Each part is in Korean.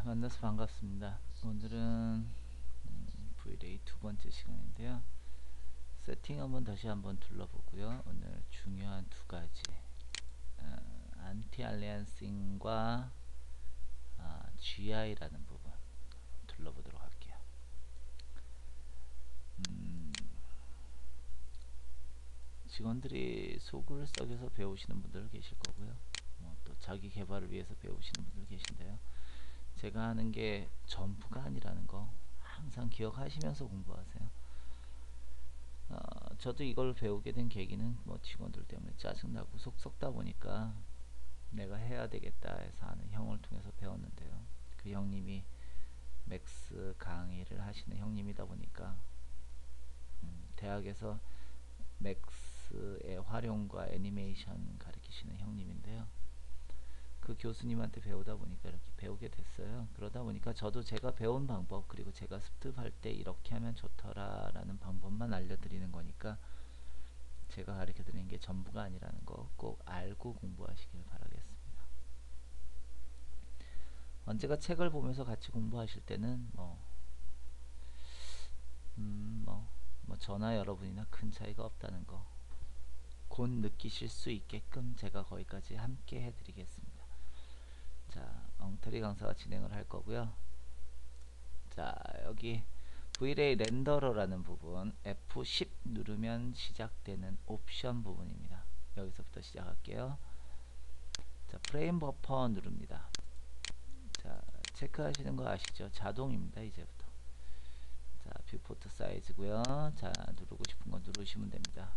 만나서 반갑습니다. 오늘은 Vray 두 번째 시간인데요. 세팅 한번 둘러보고요. 오늘 중요한 두 가지 안티 알리안싱과 GI라는 부분 둘러보도록 할게요. 직원들이 속을 썩여서 배우시는 분들 계실 거고요. 또 자기 개발을 위해서 배우시는 분들 계신데요. 제가 하는 게 전부가 아니라는 거 항상 기억하시면서 공부하세요. 저도 이걸 배우게 된 계기는 직원들 때문에 짜증나고 속 썩다 보니까 내가 해야 되겠다 해서 아는 형을 통해서 배웠는데요. 그 형님이 맥스 강의를 하시는 형님이다 보니까 대학에서 맥스의 활용과 애니메이션 가르치시는 형님인데요. 그 교수님한테 배우다 보니까 이렇게 배우게 됐어요. 그러다 보니까 저도 제가 배운 방법, 그리고 제가 습득할 때 이렇게 하면 좋더라 라는 방법만 알려드리는 거니까 제가 가르쳐 드리는 게 전부가 아니라는 거 꼭 알고 공부하시길 바라겠습니다. 언제가 책을 보면서 같이 공부하실 때는 저나 여러분이나 큰 차이가 없다는 거 곧 느끼실 수 있게끔 제가 거기까지 함께 해드리겠습니다. 자, 엉터리 강사가 진행을 할 거고요. 자, 여기 Vray 렌더러라는 부분 F10 누르면 시작되는 옵션 부분입니다. 여기서부터 시작할게요. 자, 프레임 버퍼 누릅니다. 자, 체크하시는 거 아시죠? 자동입니다. 이제부터. 자, 뷰포트 사이즈고요. 자, 누르고 싶은 거 누르시면 됩니다.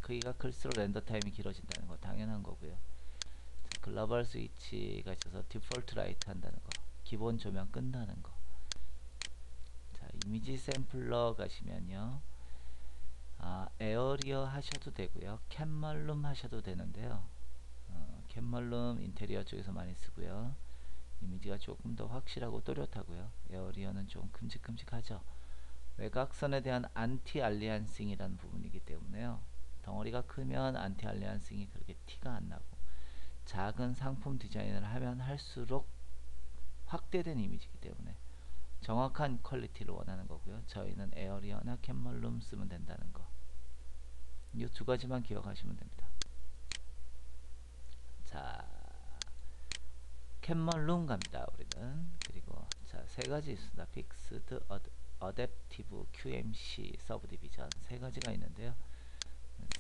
크기가 클수록 렌더 타임이 길어진다는 거 당연한 거고요. 자, 글로벌 스위치가 있어서 디폴트 라이트 한다는 거, 기본 조명 끈다는 거. 자, 이미지 샘플러 가시면요. 에어리어 하셔도 되고요. 캔멀룸 하셔도 되는데요. 캔멀룸 인테리어 쪽에서 많이 쓰고요. 이미지가 조금 더 확실하고 또렷하고요. 에어리어는 좀 큼직큼직하죠. 외곽선에 대한 안티 알리안싱이라는 부분이기 때문에요. 덩어리가 크면 안티 알리안싱이 그렇게 티가 안 나고, 작은 상품 디자인을 하면 할수록 확대된 이미지이기 때문에 정확한 퀄리티를 원하는 거고요. 저희는 에어리어나 캔멀룸 쓰면 된다는 거. 이 두 가지만 기억하시면 됩니다. 자, 캔멀룸 갑니다. 우리는. 그리고 자, 세 가지 있습니다. 픽스드, 어댑티브, QMC, 서브 디비전 세 가지가 있는데요.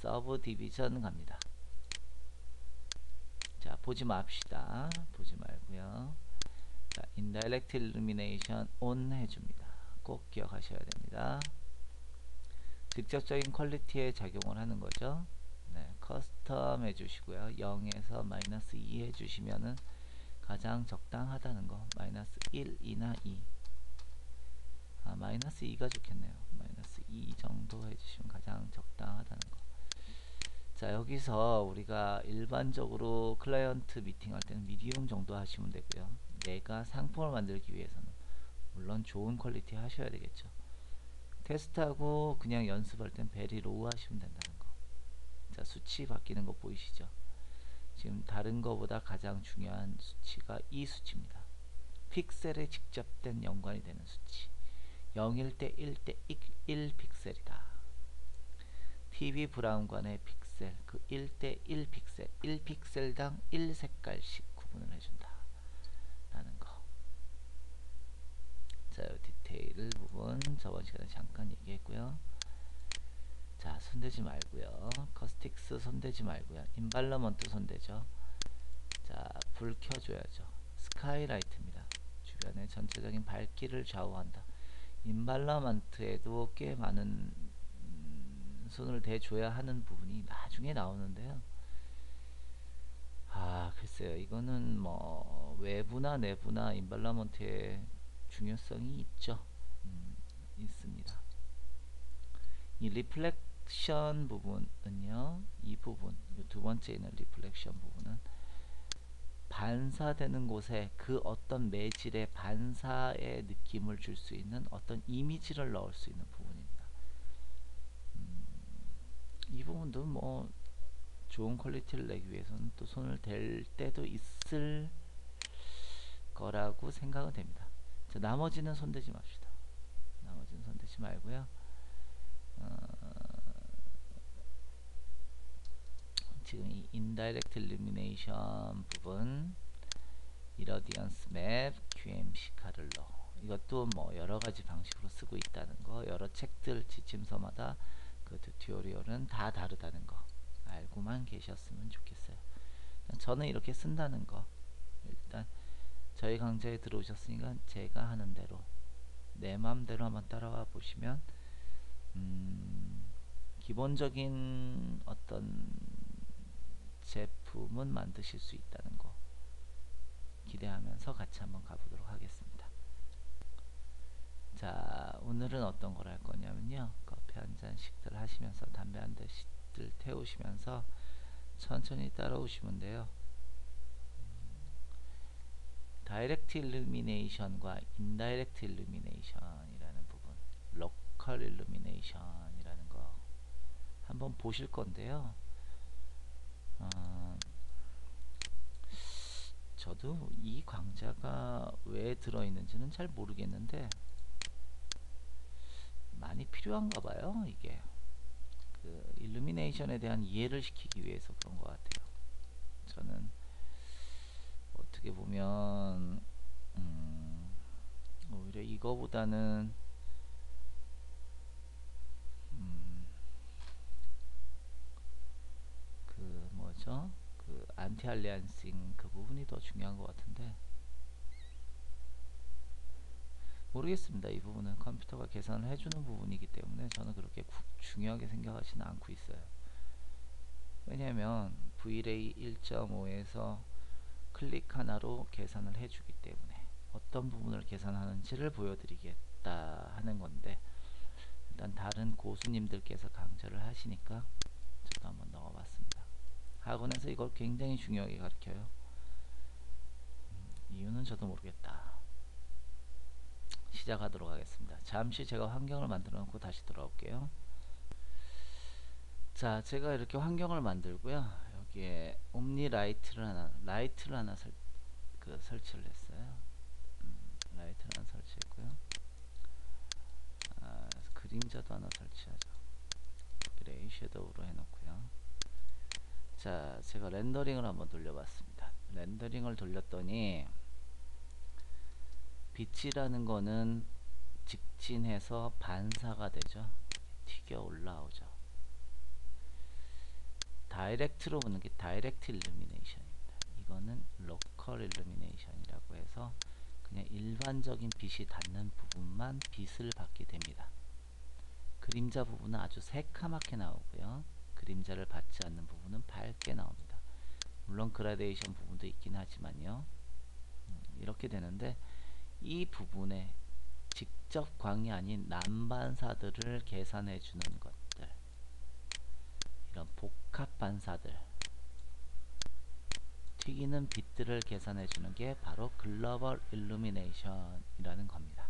서브 디비전 갑니다. 자, 보지 맙시다. 보지 말고요. 자, 인다이렉트 일루미네이션 온 해줍니다. 꼭 기억하셔야 됩니다. 직접적인 퀄리티에 작용을 하는 거죠. 네, 커스텀 해주시고요. 0에서 마이너스 2 해주시면은 가장 적당하다는 거. 마이너스 1, 2나 2. 마이너스 2가 좋겠네요. 마이너스 2 정도 해주시면 가장 적당하다는 거. 자, 여기서 우리가 일반적으로 클라이언트 미팅 할 때는 미디움 정도 하시면 되고요. 내가 상품을 만들기 위해서는 물론 좋은 퀄리티 하셔야 되겠죠. 테스트하고 그냥 연습할 땐 베리 로우 하시면 된다는 거. 자, 수치 바뀌는 거 보이시죠? 지금 다른 거보다 가장 중요한 수치가 이 수치입니다. 픽셀에 직접된 연관이 되는 수치. 0일 때 1대 1 픽셀이다. TV 브라운관의 픽셀, 그 1대 1 픽셀, 1 픽셀당 1 색깔씩 구분을 해준다 라는 거. 자, 디테일 부분 저번 시간에 잠깐 얘기했고요. 자, 손대지 말고요. 커스틱스 손대지 말고요. 인발러먼트 손대죠. 자, 불 켜줘야죠. 스카이라이트입니다. 주변의 전체적인 밝기를 좌우한다. 인발러먼트에도 꽤 많은 손을 대줘야 하는 부분이 나중에 나오는데요. 글쎄요. 이거는 외부나 내부나 인발러먼트의 중요성이 있죠. 있습니다. 이 리플렉션 부분은요, 이 부분, 이 두 번째 있는 리플렉션 부분은 반사되는 곳에 그 어떤 매질의 반사의 느낌을 줄 수 있는 어떤 이미지를 넣을 수 있는 부분입니다. 이 부분도 좋은 퀄리티를 내기 위해서는 또 손을 댈 때도 있을 거라고 생각은 됩니다. 자, 나머지는 손대지 맙시다. 나머지는 손대지 말고요. 지금 이 인다이렉트 일루미네이션 부분, 이러디언스 맵, QMC 카를러, 이것도 뭐 여러가지 방식으로 쓰고 있다는 거, 여러 책들 지침서마다 그 튜토리얼은 다 다르다는 거 알고만 계셨으면 좋겠어요. 저는 이렇게 쓴다는 거, 일단 저희 강좌에 들어오셨으니까 제가 하는 대로 내 맘대로 한번 따라와 보시면 기본적인 어떤 제품은 만드실 수 있다는 거 기대하면서 같이 한번 가보도록 하겠습니다. 자, 오늘은 어떤 걸 할 거냐면요, 커피 한 잔씩들 하시면서 담배 한 대씩들 태우시면서 천천히 따라오시면 돼요. 다이렉트 일루미네이션과 인다이렉트 일루미네이션이라는 부분, 로컬 일루미네이션이라는 거 한번 보실 건데요. 저도 이 강좌가 왜 들어있는지는 잘 모르겠는데 많이 필요한가 봐요. 이게 그 일루미네이션에 대한 이해를 시키기 위해서 그런 것 같아요. 저는 어떻게 보면 오히려 이거보다는 그 뭐죠? 그 안티 알리안싱 그 부분이 더 중요한 것 같은데 모르겠습니다. 이 부분은 컴퓨터가 계산을 해주는 부분이기 때문에 저는 그렇게 중요하게 생각하지는 않고 있어요. 왜냐하면 VLA 1.5에서 클릭 하나로 계산을 해주기 때문에 어떤 부분을 계산하는지를 보여드리겠다 하는 건데, 일단 다른 고수님들께서 강좌를 하시니까 저도 한번 넣어봤습니다. 학원에서 이걸 굉장히 중요하게 가르쳐요. 이유는 저도 모르겠다. 시작하도록 하겠습니다. 잠시 제가 환경을 만들어 놓고 다시 돌아올게요. 자, 제가 이렇게 환경을 만들고요, 여기에 옴니 라이트를 하나 설치를 했어요. 라이트를 하나 설치했고요. 그림자도 하나 설치하죠. 그레이 섀도우로 해놓고요. 자, 제가 렌더링을 한번 돌려봤습니다. 렌더링을 돌렸더니 빛이라는 거는 직진해서 반사가 되죠. 튀겨 올라오죠. 다이렉트로 보는 게 다이렉트 일루미네이션입니다. 이거는 로컬 일루미네이션이라고 해서 그냥 일반적인 빛이 닿는 부분만 빛을 받게 됩니다. 그림자 부분은 아주 새카맣게 나오고요, 그림자를 받지 않는 부분은 밝게 나옵니다. 물론 그라데이션 부분도 있긴 하지만요. 이렇게 되는데, 이 부분에 직접 광이 아닌 난반사들을 계산해 주는 것들, 이런 복합 반사들, 튀기는 빛들을 계산해 주는 게 바로 글로벌 일루미네이션이라는 겁니다.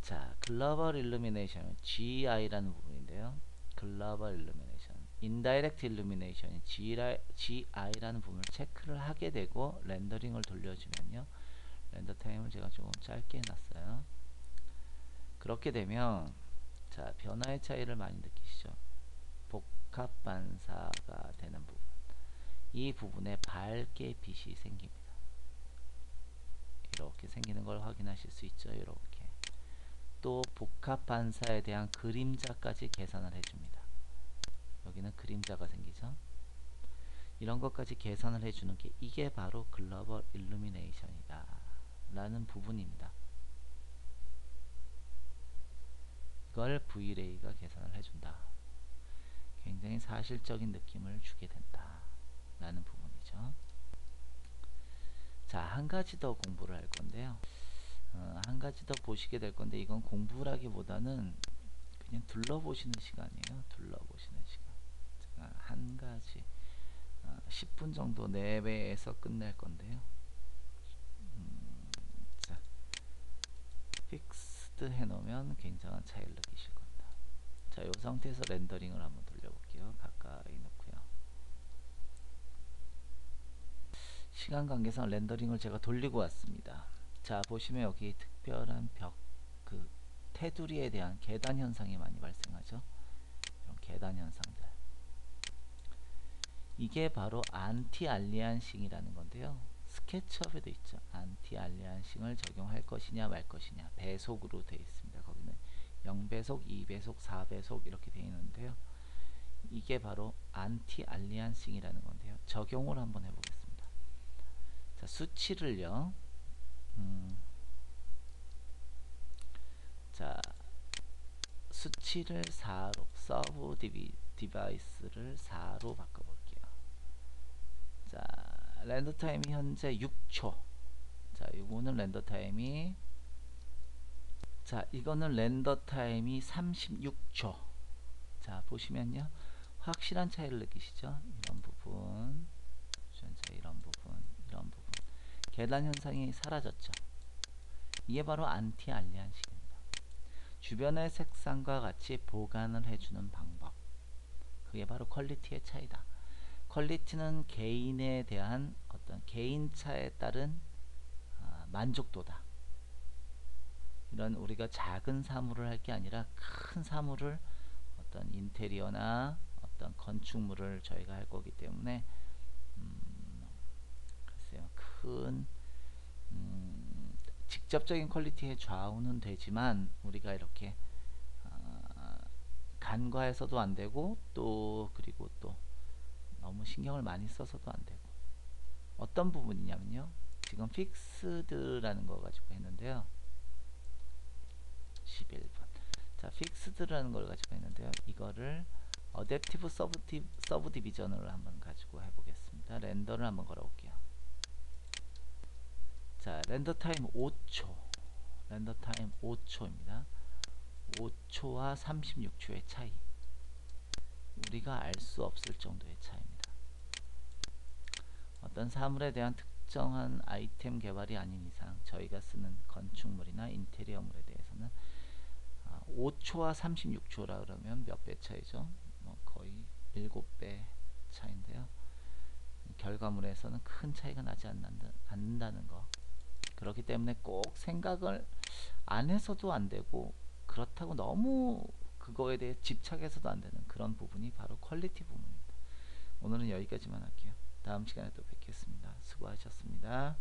자, 글로벌 일루미네이션은 GI라는 부분인데요, 글로벌 일루미네이션, 인다이렉트 일루미네이션이 GI라는 부분을 체크를 하게 되고 렌더링을 돌려주면요, 렌더 타임을 제가 조금 짧게 해놨어요. 그렇게 되면 자, 변화의 차이를 많이 느끼시죠? 복합 반사가 되는 부분, 이 부분에 밝게 빛이 생깁니다. 이렇게 생기는 걸 확인하실 수 있죠. 이렇게 또 복합 반사에 대한 그림자까지 계산을 해줍니다. 여기는 그림자가 생기죠. 이런 것까지 계산을 해주는 게 이게 바로 글로벌 일루미네이션이다 라는 부분입니다. 이걸 VLA가 계산을 해준다. 굉장히 사실적인 느낌을 주게 된다 라는 부분이죠. 자, 한 가지 더 공부를 할 건데요, 한 가지 더 보시게 될 건데, 이건 공부라기보다는 그냥 둘러보시는 시간이에요. 둘러보시는 시간. 제가 한 가지 10분 정도 내외에서 끝낼 건데요. 자, 픽스드 해놓으면 굉장한 차이를 느끼실 겁니다. 자, 이 상태에서 렌더링을 한번 돌려볼게요. 가까이 놓고요. 시간 관계상 렌더링을 제가 돌리고 왔습니다. 자, 보시면 여기 특별한 벽, 그 테두리에 대한 계단 현상이 많이 발생하죠. 이런 계단 현상들. 이게 바로 안티 알리안싱이라는 건데요. 스케치업에도 있죠. 안티 알리안싱을 적용할 것이냐 말 것이냐 배속으로 되어 있습니다. 거기는 0배속, 2배속, 4배속 이렇게 되어 있는데요. 이게 바로 안티 알리안싱이라는 건데요. 적용을 한번 해보겠습니다. 자, 수치를요. 자, 수치를 4로 서브 디바이스를 4로 바꿔볼게요. 자, 렌더 타임이 현재 6초. 자, 이거는 렌더 타임이, 자, 이거는 렌더 타임이 36초. 자, 보시면요. 확실한 차이를 느끼시죠? 이런 부분, 이런 부분, 이런 부분. 계단 현상이 사라졌죠. 이게 바로 안티 알리안식입니다. 주변의 색상과 같이 보관을 해주는 방법. 그게 바로 퀄리티의 차이다. 퀄리티는 개인에 대한 어떤 개인차에 따른 만족도다. 이런 우리가 작은 사물을 할 게 아니라 큰 사물을 어떤 인테리어나 어떤 건축물을 저희가 할 거기 때문에 글쎄요, 큰 직접적인 퀄리티의 좌우는 되지만 우리가 이렇게 간과해서도 안 되고 또 그리고 또 너무 신경을 많이 써서도 안 되고 어떤 부분이냐면요. 지금 픽스드라는 거 가지고 했는데요. 11번. 자, 픽스드라는 걸 가지고 했는데요. 이거를 어댑티브 서브 디비전을 한번 가지고 해보겠습니다. 렌더를 한번 걸어볼게요. 자, 렌더 타임 5초. 렌더 타임 5초입니다. 5초와 36초의 차이. 우리가 알 수 없을 정도의 차이입니다. 어떤 사물에 대한 특정한 아이템 개발이 아닌 이상 저희가 쓰는 건축물이나 인테리어물에 대해서는 5초와 36초라 그러면 몇 배 차이죠? 뭐 거의 7배 차인데요. 결과물에서는 큰 차이가 나지 않는다는 거. 그렇기 때문에 꼭 생각을 안 해서도 안 되고 그렇다고 너무 그거에 대해 집착해서도 안 되는 그런 부분이 바로 퀄리티 부분입니다. 오늘은 여기까지만 할게요. 다음 시간에 또 뵙겠습니다. 수고하셨습니다.